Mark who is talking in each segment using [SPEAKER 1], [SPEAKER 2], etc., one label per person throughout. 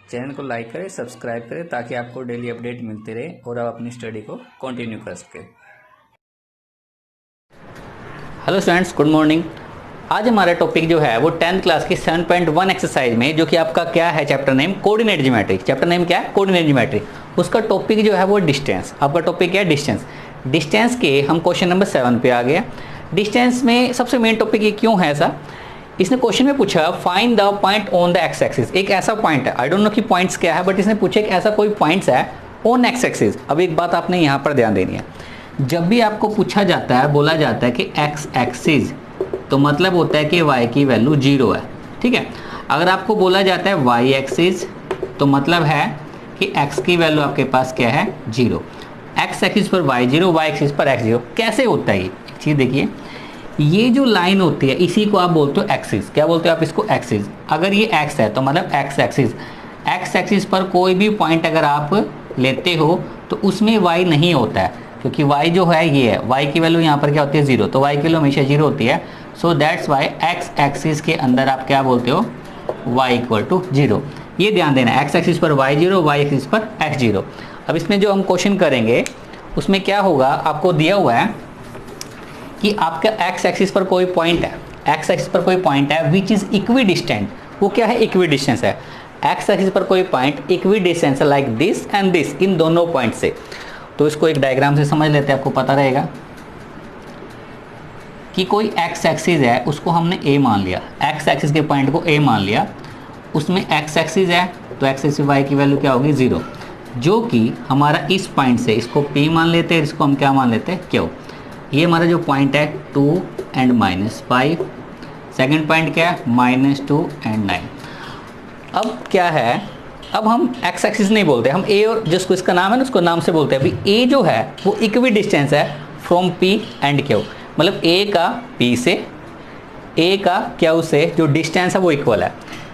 [SPEAKER 1] Channel को like करें, subscribe करें ताकि आपको डेली अपडेट मिलते रहे और आप अपनी स्टडी को कंटिन्यू कर सकें। Hello students, good morning. आज हमारा टॉपिक जो है वो 10th क्लास की 7.1 एक्सरसाइज में, जो कि आपका क्या है, chapter name coordinate geometry. Chapter name क्या है? Coordinate geometry. उसका टॉपिक जो है वो डिस्टेंस। आपका टॉपिक क्या है? डिस्टेंस। डिस्टेंस के हम क्वेश्चन नंबर 7 पे आ गए। डिस्टेंस में सबसे मेन टॉपिक ये क्यों है ऐसा, इसने क्वेश्चन में पूछा find the point on the x axis. एक ऐसा पॉइंट है, आई डोंट नो कि पॉइंट्स क्या है, बट इसने पूछा एक ऐसा कोई पॉइंट्स है ऑन एक्स एक्सिस। अब एक बात आपने यहाँ पर ध्यान देनी है, जब भी आपको पूछा जाता है, बोला जाता है कि एक्स एक्सिस, तो मतलब होता है कि y की वैल्यू 0 है। ठीक है। अगर आपको बोला जाता है y एक्सिस, तो मतलब है कि x की वैल्यू आपके पास क्या है? 0। x एक्सिस पर y0, y एक्सिस पर x0। कैसे होता है ये? एक चीज़ देखिए, ये जो लाइन होती है इसी को आप बोलते हो एक्सिस। क्या बोलते हो आप इसको? एक्सिस। अगर ये x है तो मतलब x एक्सिस। x एक्सिस पर कोई भी पॉइंट अगर आप लेते हो तो उसमें y नहीं होता है, क्योंकि y जो है ये है, y की वैल्यू यहाँ पर क्या होती है? 0। तो y की वैल्यू हमेशा 0 होती है। So that's why x axis के अंदर आप क्या बोलते हो? y equal to 0। ये ध्यान देना, x एक्सिस पर y0, y एक्सिस पर x0। अब इसमें जो हम क्वेश्चन करेंगे उसमें क्या होगा, आपको दिया हुआ है कि आपका x एक्सिस पर कोई पॉइंट है, x एक्सिस पर कोई पॉइंट है विच इज इक्वी डिस्टेंट। वो क्या है? इक्वी डिस्टेंस है। x एक्सिस पर कोई पॉइंट इक्वी डिस्टेंस है, लाइक दिस एंड दिस, इन दोनों पॉइंट से। तो इसको एक डायग्राम से समझ लेते हैं, आपको पता रहेगा कि कोई x एक्सिस है, उसको हमने a मान लिया, x एक्सिस के पॉइंट को a मान लिया, उसमें x एक्सिस है तो x एक्सिस y की वैल्यू क्या होगी? 0। जो कि हमारा इस पॉइंट से, इसको p मान लेते हैं, इसको हम क्या मान लेते हैं? q। ये हमारा जो पॉइंट है 2 एंड -5। सेकेंड पॉइंट क्या है? -2 एंड 9। अब क्या है, अब हम x एक्सिस नहीं बोलते, हम a और जिसको इसका नाम है ना उसको नाम से बोलते हैं। अभी a जो है वो इक्वी डिस्टेंस है फ्रॉम p एंड q, मतलब a का p से, a का q से जो डिस्टेंस है वो इक्वल है।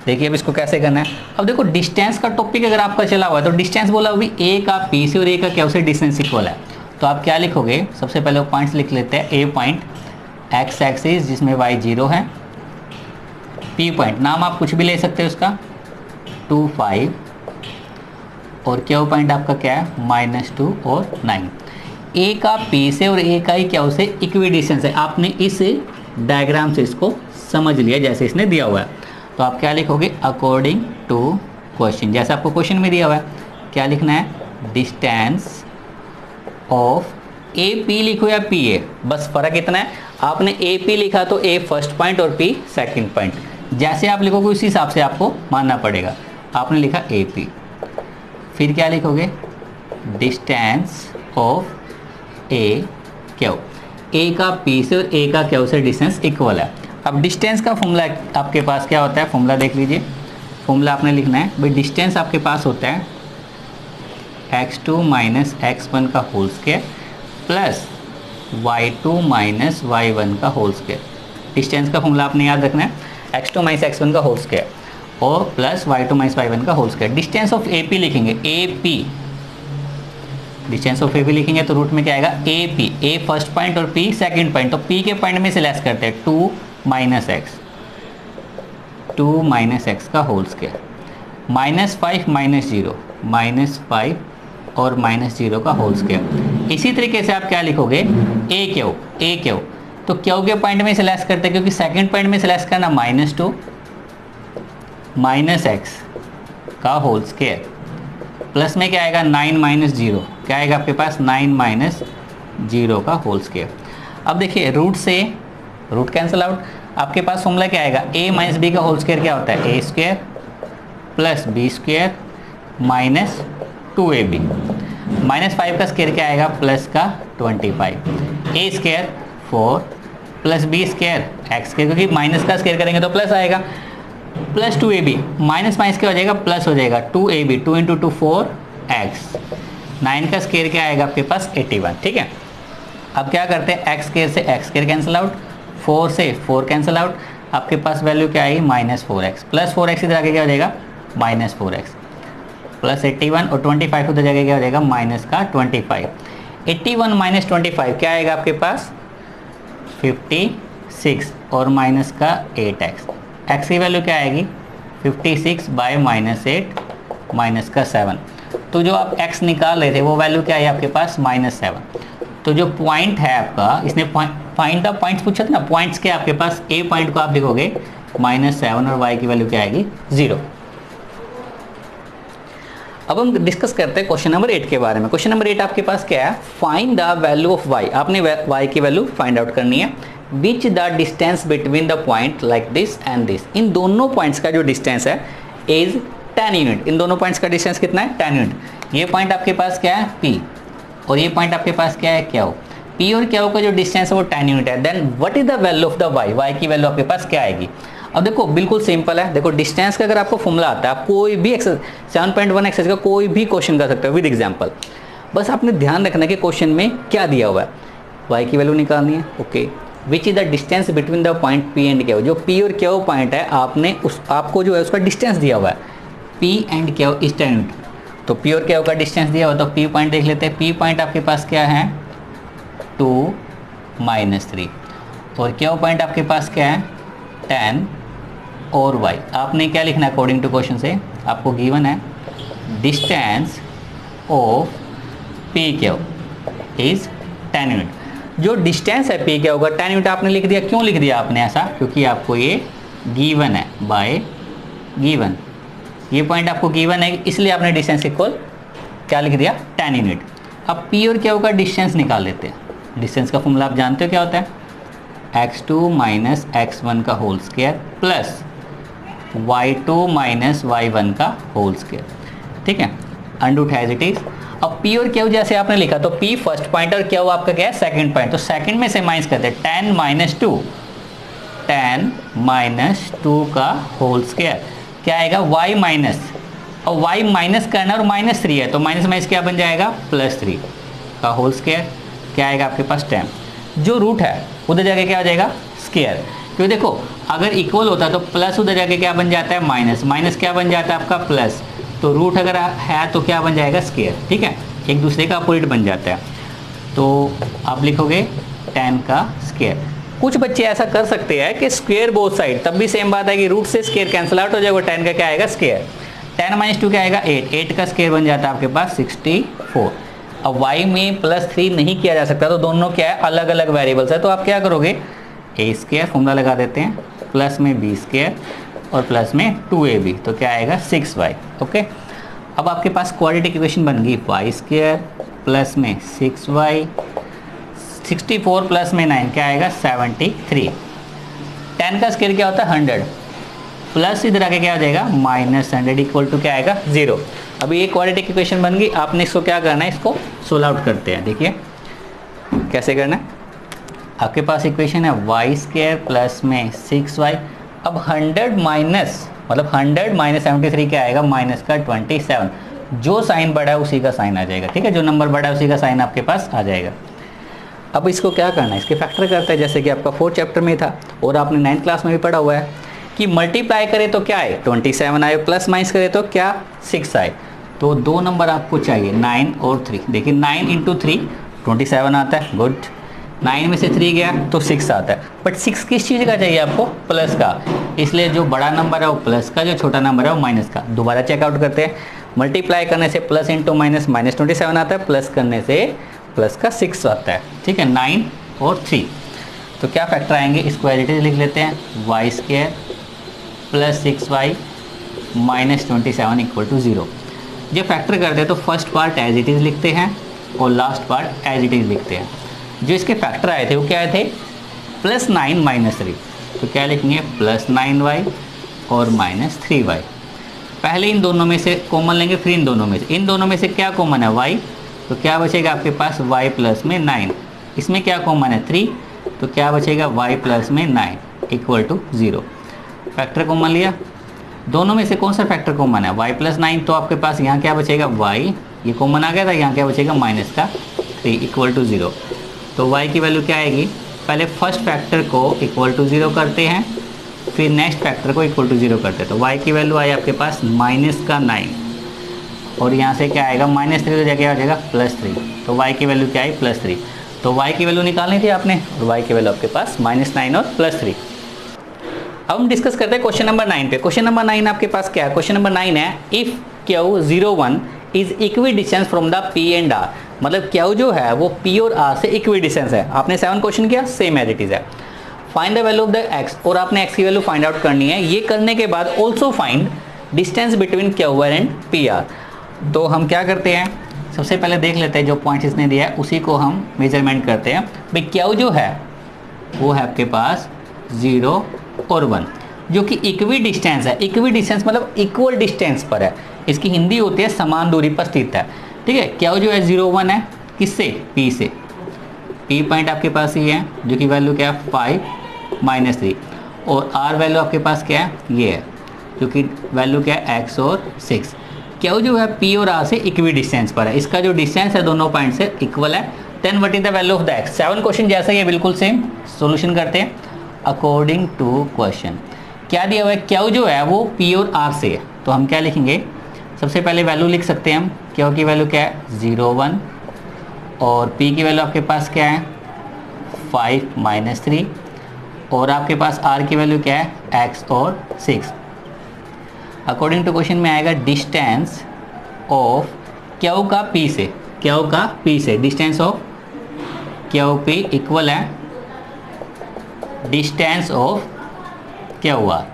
[SPEAKER 1] देखिए अब इसको कैसे करना है। अब देखो, डिस्टेंस का टॉपिक अगर आपका चला हुआ है तो डिस्टेंस बोला अभी a का p से और a का q से डिस्टेंस इक्वल है। तो आप क्या लिखोगे? सबसे पहले वो पॉइंट्स लिख लेते हैं। a पॉइंट x एक्सिस जिसमें y 0 है, p पॉइंट नाम आप कुछ भी ले सकते हो उसका, 2 5, और q पॉइंट आपका क्या है? -2 और 9। a का p से और a का ही q से इक्वी डिस्टेंस है। आपने इस डायग्राम से इसको समझ लिया जैसे इसने दिया हुआ है। तो आप क्या लिखोगे? अकॉर्डिंग टू क्वेश्चन, जैसे आपको क्वेश्चन में दिया हुआ है क्या लिखना है? डिस्टेंस ऑफ AP लिखो या PA, बस फर्क इतना है, आपने AP लिखा तो A फर्स्ट पॉइंट और P सेकंड पॉइंट। जैसे आप लिखोगे उसी हिसाब से आपको मानना पड़ेगा। आपने लिखा AP, फिर क्या लिखोगे? Distance of A Q। A का P से और A का Q से डिस्टेंस इक्वल है। अब डिस्टेंस का फॉर्मूला आपके पास क्या होता है? फॉर्मूला देख लीजिए। फॉर्मूला आपने लिखना है भाई, डिस्टेंस आपके पास होता है x2 माइनस x1 का whole square plus y2 minus y1 का होल स्क्वायर। डिस्टेंस का फॉर्मूला आपने याद रखना है, x2 माइनस x1 का होल स्क्वायर और प्लस y2 माइनस y1 का whole square. Distance of AP लिखेंगे, AP, डिस्टेंस ऑफ AP लिखेंगे तो रूट में क्या आएगा? AP, A फर्स्ट पॉइंट और P सेकंड पॉइंट। तो P के पॉइंट में से लेस करते हैं, 2 माइनस x का होल स्क्वायर, -5 -0, -5 और -0 का होल स्क्वायर। इसी तरीके से आप क्या लिखोगे? A क्यू, तो क्यू के पॉइंट में से लेस करते हैं, क्योंकि सेकंड पॉइंट में से लेस करना, -2 x का होल स्क्वायर, प्लस में क्या आएगा? 9 - 0, क्या आएगा आपके पास? 9 - 0 का होल स्क्वायर। अब देखिए, रूट से रूट कैंसिल आउट, आपके पास फॉर्मूला क्या आएगा? a माइनस बी का होल स्क्वायर क्या होता है? a square plus b square minus 2ab, -5 का स्क्वायर क्या आएगा? प्लस का 25, a square 4 plus b square x square, क्योंकि माइनस का स्क्वायर करेंगे तो प्लस आएगा, प्लस 2ab, माइनस क्या हो जाएगा? प्लस हो जाएगा, 2ab, 2 × 2 4x, 9 का स्क्वायर क्या आएगा आपके पास? 81। ठीक है। अब क्या करते हैं? x स्क्वायर से x स्क्वायर कैंसिल आउट, 4 से 4 कैंसिल आउट, आपके पास वैल्यू क्या आएगी? -4x, प्लस 4x इधर आगे क्या हो जाएगा? -4x, प्लस 81 और 25 उधर जगह क्या हो जाएगा? माइनस का 25। 81 - 25 क्या आएगा आपके पास? 56 और माइनस का 8x। x की वैल्यू क्या आएगी? 56 बाय -8 -7। तो जो आप x निकाल रहे थे वो वैल्यू क्या है आपके पास -7। तो जो पॉइंट है आपका, इसने फाइंड द पॉइंट्स पूछा था ना, पॉइंट्स के आपके पास a पॉइंट को आप लिखोगे -7 और y की वैल्यू क्या आएगी 0। अब हम डिस्कस करते हैं क्वेश्चन नंबर 8 के बारे में। क्वेश्चन नंबर 8 आपके पास क्या है, find the value of y। आपने y की वैल्यू फाइंड आउट करनी है। Which the distance between the point like this and this. इन दोनों पॉइंट्स का जो डिस्टेंस है इज 10 यूनिट। इन दोनों पॉइंट्स का डिस्टेंस कितना है 10 यूनिट। ये पॉइंट आपके पास क्या है P और ये पॉइंट आपके पास क्या है Q। P और Q का जो डिस्टेंस है वो 10 यूनिट है। Then what is the value of the y की वैल्यू आपके पास क्या आएगी। अब देखो बिल्कुल सिंपल है। देखो डिस्टेंस का अगर आपको फॉर्मूला आता है, आप कोई भी एक्सरसाइज 7.1 एक्सरसाइज का कोई भी क्वेश्चन कर सकते हो विद एग्जांपल। बस आपने ध्यान रखना कि क्वेश्चन में क्या दिया हुआ है, y की वैल्यू निकालनी है। Okay, which is the distance between the point P and Q। जो P और Q पॉइंट है आपको जो है उसका डिस्टेंस दिया हुआ है P and Q is 10 unit. तो P और Q का डिस्टेंस दिया हुआ, तो P पॉइंट देख लेते हैं। P पॉइंट आपके पास क्या है 2 -3 और Q पॉइंट आपके पास क्या है 10 और y। आपने क्या लिखना है अकॉर्डिंग टू क्वेश्चन से, आपको गिवन है distance of P Q is 10 unit. जो डिस्टेंस है P Q का 10 यूनिट आपने लिख दिया। क्यों लिख दिया आपने ऐसा, क्योंकि आपको ये गिवन है बाय गिवन। ये पॉइंट आपको गिवन है इसलिए आपने डिस्टेंस इक्वल क्या लिख दिया 10 यूनिट। अब P और Q का डिस्टेंस निकाल लेते हैं। डिस्टेंस का फॉर्मूला आप जानते हो क्या होता है, x2 माइनस x1 का whole square plus y2 minus y1 का होल स्क्वायर। ठीक है, under root as it is. अब P और Q जैसे आपने लिखा तो P फर्स्ट पॉइंट और Q आपका क्या है सेकंड पॉइंट। तो सेकंड में से माइनस करते हैं 10 माइनस 2 का होल स्क्वायर क्या आएगा y माइनस, और y माइनस करना और -3 है तो माइनस माइनस क्या बन जाएगा +3 का होल स्क्वायर क्या आएगा आपके पास 10। जो रूट है उधर जाके क्या हो जाएगा स्क्वायर। क्यों देखो अगर इक्वल होता है तो प्लस उधर जाके क्या बन जाता है माइनस, माइनस क्या बन जाता है आपका प्लस। तो रूट अगर है तो क्या बन जाएगा स्क्वायर। ठीक है, एक दूसरे का अपोजिट बन जाता है। तो आप लिखोगे 10 का स्क्वायर। कुछ बच्चे ऐसा कर सकते हैं कि स्क्वायर बोथ साइड, तब भी सेम बात है कि रूट से स्क्वायर कैंसिल आउट हो जाएगा। 10 का क्या आएगा स्क्वायर। 10 माइनस 2 क्या आएगा 8 का स्क्वायर बन जाता है आपके पास 64। अब y में +3 नहीं किया जा सकता तो दोनों क्या है अलग अलग वेरिएबल्स है। तो आप क्या करोगे a स्क्वायर फॉर्मूला लगा देते हैं, प्लस में b स्क्वायर और प्लस में 2ab, तो क्या आएगा 6y। ओके, अब आपके पास क्वाड्रेटिक इक्वेशन बन गई y स्क्वायर प्लस में 6y 64 प्लस में 9 क्या आएगा 73। 10 का स्क्वायर क्या होता है 100 प्लस इधर आके क्या हो जाएगा -100 इक्वल टू क्या आएगा 0। अभी ये क्वाड्रेटिक इक्वेशन बन गई। आपने इसको क्या करना है, इसको सोल्व आउट करते हैं। देखिए कैसे करना है। आपके पास इक्वेशन है y स्क्वायर प्लस में 6y। अब 100 माइनस मतलब 100 माइनस 73 क्या आएगा माइनस का 27। जो साइन बड़ा है उसी का साइन आ जाएगा। ठीक है, जो नंबर बड़ा है उसी का साइन आपके पास आ जाएगा। अब इसको क्या करना है, इसके फैक्टर करते हैं जैसे कि आपका 4th चैप्टर में था और आपने 9th क्लास में भी पढ़ा हुआ है कि मल्टीप्लाई करें तो क्या आए 27 आए, प्लस माइनस करें तो क्या 6 आए। तो दो नंबर आपको चाहिए 9 और 3। देखिए 9 इंटू 3 27 आता है, गुड। 9 में से 3 गया तो 6 आता है। बट 6 किस चीज़ का चाहिए आपको, प्लस का। इसलिए जो बड़ा नंबर है वो प्लस का, जो छोटा नंबर है वो माइनस का। दोबारा चेकआउट करते हैं। मल्टीप्लाई करने से प्लस इंटू माइनस -27 आता है, प्लस करने से प्लस का 6 आता है। ठीक है, 9 और 3। तो क्या फैक्टर आएंगे, इसको एज इट इज लिख लेते हैं y square plus 6y minus 27 equal to 0। जब फैक्टर करते हैं तो first part as it is लिखते हैं और last part as it is लिखते हैं। जो इसके फैक्टर आए थे वो क्या आए थे +9 -3। तो क्या लिखेंगे +9y और -3y। पहले इन दोनों में से कॉमन लेंगे, फिर इन दोनों में से क्या कॉमन है y, तो क्या बचेगा आपके पास y प्लस में 9। इसमें क्या कॉमन है 3, तो क्या बचेगा y प्लस में 9 इक्वल टू 0। फैक्टर कॉमन लिया, दोनों में से कौन सा फैक्टर कॉमन है y प्लस 9। तो आपके पास यहाँ क्या बचेगा y, ये कॉमन आ गया था, यहाँ क्या बचेगा -3 इक्वल टू 0। तो y की वैल्यू क्या आएगी, पहले फर्स्ट फैक्टर को इक्वल टू 0 करते हैं, फिर नेक्स्ट फैक्टर को इक्वल टू 0 करते हैं। तो y की वैल्यू आई आपके पास -9 और यहाँ से क्या आएगा -3 तो जगह आ जाएगा +3। तो y की वैल्यू क्या आई +3। तो y की वैल्यू निकालनी थी आपने और y की वैल्यू आपके पास -9 और +3। अब हम डिस्कस करते हैं क्वेश्चन नंबर 9 पे। क्वेश्चन नंबर 9 आपके पास क्या है? क्वेश्चन नंबर 9 है if Q 0 1 is equidistant from the P and R. मतलब क्यू जो है वो पी और आर से इक्वी डिस्टेंस है। आपने 7 क्वेश्चन किया, सेम एज इट इज है। Find the value of the x, और आपने एक्स की वैल्यू फाइंड आउट करनी है। ये करने के बाद also find distance between Q R and P R. तो हम क्या करते हैं, सबसे पहले देख लेते हैं जो पॉइंट इसने दिया है उसी को हम मेजरमेंट करते हैं। भाई क्यू जो है वो है आपके पास 0 और 1 जो कि इक्वी डिस्टेंस है। इक्वी डिस्टेंस मतलब इक्वल डिस्टेंस पर है, इसकी हिंदी होती है समान दूरी पर स्थित है। ठीक है, क्यू जो है 0 1 है किससे? पी से। पी पॉइंट आपके पास ही है जो कि वैल्यू क्या है 5 - 3, और आर वैल्यू आपके पास क्या है? ये है जो कि वैल्यू क्या है x और 6। क्यू जो है पी और आर से इक्वी डिस्टेंस पर है, इसका जो डिस्टेंस है दोनों पॉइंट से इक्वल है। Then what is the value of the x? 7 question जैसा ही है बिल्कुल सेम। सॉल्यूशन करते हैं अकॉर्डिंग टू क्वेश्चन। क्या दिया हुआ है? क्यू जो है वो पी और आर से है, तो हम क्या लिखेंगे? सबसे पहले वैल्यू लिख सकते हैं हम। क्यू की वैल्यू क्या है? 0 1, और पी की वैल्यू आपके पास क्या है? 5 - 3, और आपके पास आर की वैल्यू क्या है? x और 6। अकॉर्डिंग टू क्वेश्चन में आएगा डिस्टेंस ऑफ क्यू का पी से, क्यू का पी से distance of Q P equal है डिस्टेंस ऑफ क्यू आर।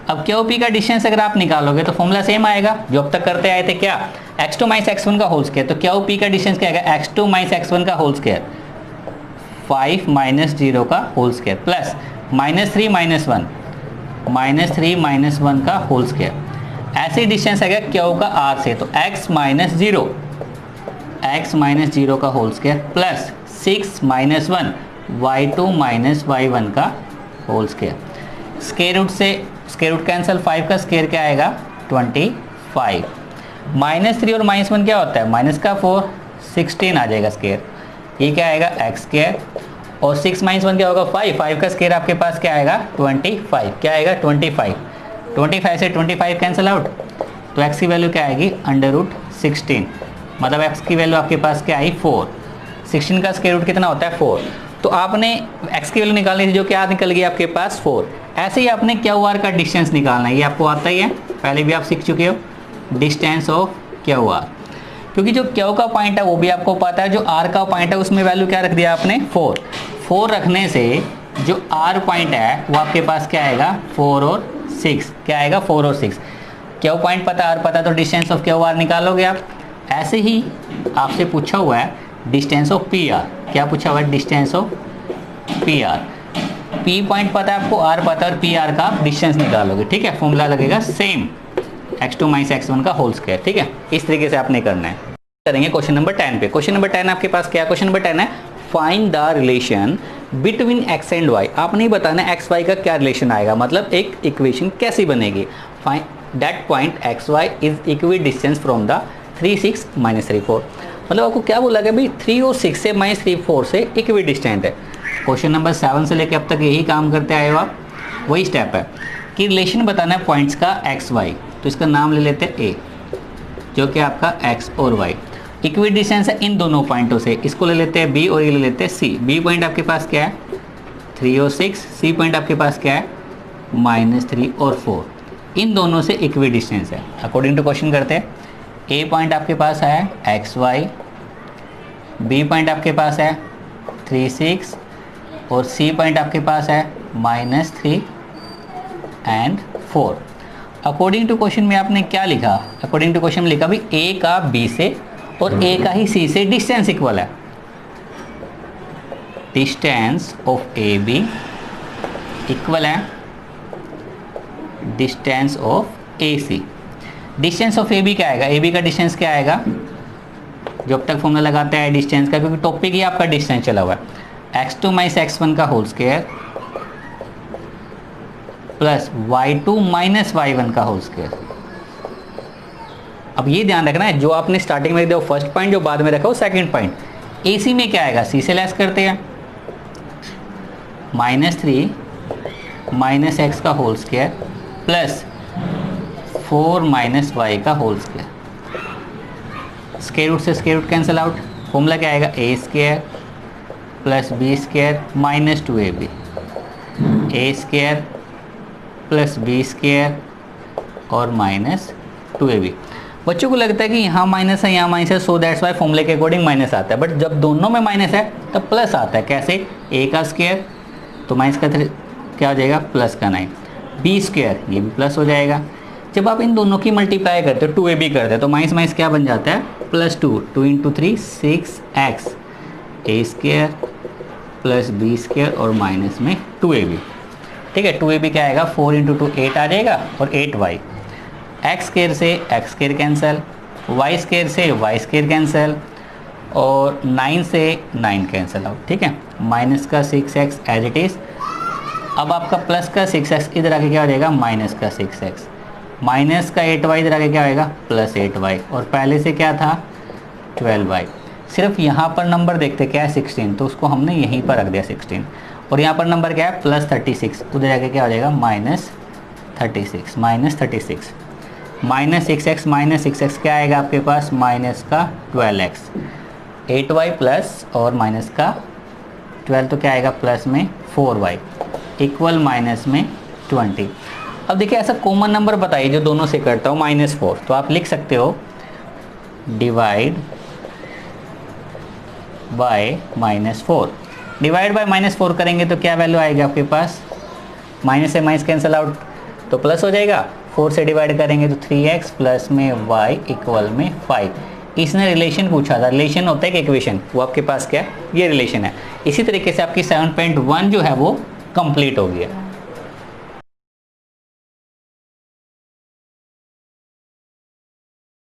[SPEAKER 1] अब क्यू पी का डिस्टेंस अगर आप निकालोगे तो फॉर्मूला सेम आएगा जो अब तक करते आए थे। क्या? x2 - x1 का होल स्क्वायर। तो क्यू पी का डिस्टेंस क्या आएगा? x2 - x1 का होल स्क्वायर 5 - 0 का होल स्क्वायर प्लस -3 - 1 -3 - 1 का होल स्क्वायर। ऐसे डिस्टेंस आएगा क्यू का आर से, तो x - 0 का whole square plus 6 - 1 y2 - y1 का होल स्क्वायर। स्क्वायर रूट से स्क्वायर रूट कैंसिल, 5 का स्क्वायर क्या आएगा? 25। -3 और -1 क्या होता है? माइनस का 4, 16 आ जाएगा स्क्वायर। ये क्या आएगा? x स्क्वायर, और 6 - 1 क्या होगा? 5 का स्क्वायर आपके पास क्या आएगा? 25। क्या आएगा? 25 से 25 कैंसिल आउट, तो x की वैल्यू क्या आएगी? √16। मतलब x की वैल्यू आपके पास क्या आई? 4। 16 का स्क्वायर रूट कितना होता है? 4। तो आपने x की वैल्यू निकालनी थी जो क्या निकल गई आपके पास? 4। ऐसे ही आपने क्यू आर का डिस्टेंस निकालना है, ये आपको आता ही है, पहले भी आप सीख चुके हो। डिस्टेंस ऑफ क्यू आर, क्योंकि जो क्यू का पॉइंट है वो भी आपको पता है, जो आर का पॉइंट है उसमें वैल्यू क्या रख दिया आपने? 4 रखने से जो आर पॉइंट है वो आपके पास क्या आएगा? 4 और 6। क्या आएगा? 4 और 6। क्यू पॉइंट पता, आर पता, तो डिस्टेंस ऑफ क्यू आर निकालोगे आप। ऐसे ही आपसे पूछा हुआ है डिस्टेंस ऑफ पी आर। क्या पूछा हुआ है? Distance of P R. P point पता है आपको, आर पता है, और पी आर का डिस्टेंस निकालोगे। ठीक है, फॉर्मूला लगेगा सेम, x2 - x1 का होल स्क्वायर। ठीक है, इस तरीके से आपने करना है। करेंगे क्वेश्चन नंबर 10 पे। क्वेश्चन नंबर 10 आपके पास क्या है? क्वेश्चन नंबर 10 है find the relation between x and y। आपने ही बताना है x y का क्या रिलेशन आएगा, मतलब एक इक्वेशन कैसी बनेगी। Find that point xy is equidistant from the 3 6 - 3 4। मतलब आपको क्या बोला गया भाई? 3 और 6 से -3 4 से इक्वी डिस्टेंट है। क्वेश्चन नंबर 7 से लेकर अब तक यही काम करते आए हो आप। वही स्टेप है कि रिलेशन बताना है पॉइंट्स का एक्स वाई। तो इसका नाम ले लेते हैं ए, जो कि आपका एक्स और वाई इक्वी डिस्टेंस है इन दोनों पॉइंटों से। इसको ले लेते हैं बी और ये ले लेते हैं सी। बी पॉइंट आपके पास क्या है? 3 और 6। सी पॉइंट आपके पास क्या है? -3 और 4। इन दोनों से इक्वी डिस्टेंस है। अकॉर्डिंग टू क्वेश्चन करते हैं। ए पॉइंट आपके पास है एक्स वाई, बी पॉइंट आपके पास है 3 6, और सी पॉइंट आपके पास है -3 एंड 4। अकॉर्डिंग टू क्वेश्चन में आपने क्या लिखा? अकॉर्डिंग टू क्वेश्चन में लिखा भी ए का बी से और ए का ही सी से डिस्टेंस इक्वल है। Distance of A B equal है distance of A C. Distance of A B क्या आएगा? ए बी का डिस्टेंस क्या आएगा? जब तक फॉर्मूला लगाते हैं डिस्टेंस का, क्योंकि टॉपिक ही आपका डिस्टेंस चला हुआ है, x2 - x1 का whole square plus y2 - y1 का होल स्क्वायर। अब ये ध्यान रखना है, जो आपने स्टार्टिंग में रखा फर्स्ट पॉइंट, जो बाद में रखा वो सेकंड पॉइंट। AC में क्या आएगा? C से लेस करते हैं, -3 - x का होल स्क्वायर प्लस 4 - y का होल स्क्वायर। स्क्वायर रूट से square root cancel out, formula क्या आएगा? a square plus b square -2ab। a square plus b square और माइनस 2ab। बच्चों को लगता है कि यहाँ माइनस है यहाँ माइनस है, सो दैट्स वाई फॉर्मूले के अकॉर्डिंग माइनस आता है, बट जब दोनों में माइनस है तब प्लस आता है। कैसे? a का स्क्वायर तो माइनस का क्या हो जाएगा, प्लस का 9, बी स्क्वायर ये भी प्लस हो जाएगा। जब आप इन दोनों की मल्टीप्लाई करते हो 2ab करते हैं तो माइनस माइनस क्या बन जाता है, plus 2, 2 into 3 6x a square plus b square और माइनस में 2ab। ठीक है, 2ab क्या आएगा, 4 इंटू 2 8 आ जाएगा और 8y, एक्स स्क्वायर से x square cancel, y square से वाई स्क्वायर कैंसिल और 9 से 9 कैंसिल आउट। ठीक है, माइनस का 6x एज इट इज़। अब आपका प्लस का 6x इधर आके क्या हो जाएगा, माइनस का 6x, माइनस का 8y इधर आके क्या होएगा, प्लस 8y, और पहले से क्या था 12y। सिर्फ यहाँ पर नंबर देखते क्या है 16, तो उसको हमने यहीं पर रख दिया 16, और यहाँ पर नंबर क्या है प्लस 36, उधर जाके क्या हो जाएगा माइनस 36, माइनस 36, माइनस 6x क्या आएगा आपके पास, माइनस का 12x, 8y प्लस और माइनस का 12 तो क्या आएगा प्लस में 4y इक्वल माइनस में 20। अब देखिए ऐसा कॉमन नंबर बताइए जो दोनों से करता हो -4, तो आप लिख सकते हो डिवाइड बाय -4। डिवाइड बाय -4 करेंगे तो क्या वैल्यू आएगी आपके पास, माइनस से माइनस कैंसिल आउट तो प्लस हो जाएगा, 4 से डिवाइड करेंगे तो 3x प्लस में y इक्वल में 5। इसने रिलेशन पूछा था, रिलेशन होता है कि इक्वेशन, वो आपके पास क्या है, ये रिलेशन है। इसी तरीके से आपकी 7.1 जो है वो कंप्लीट हो गया।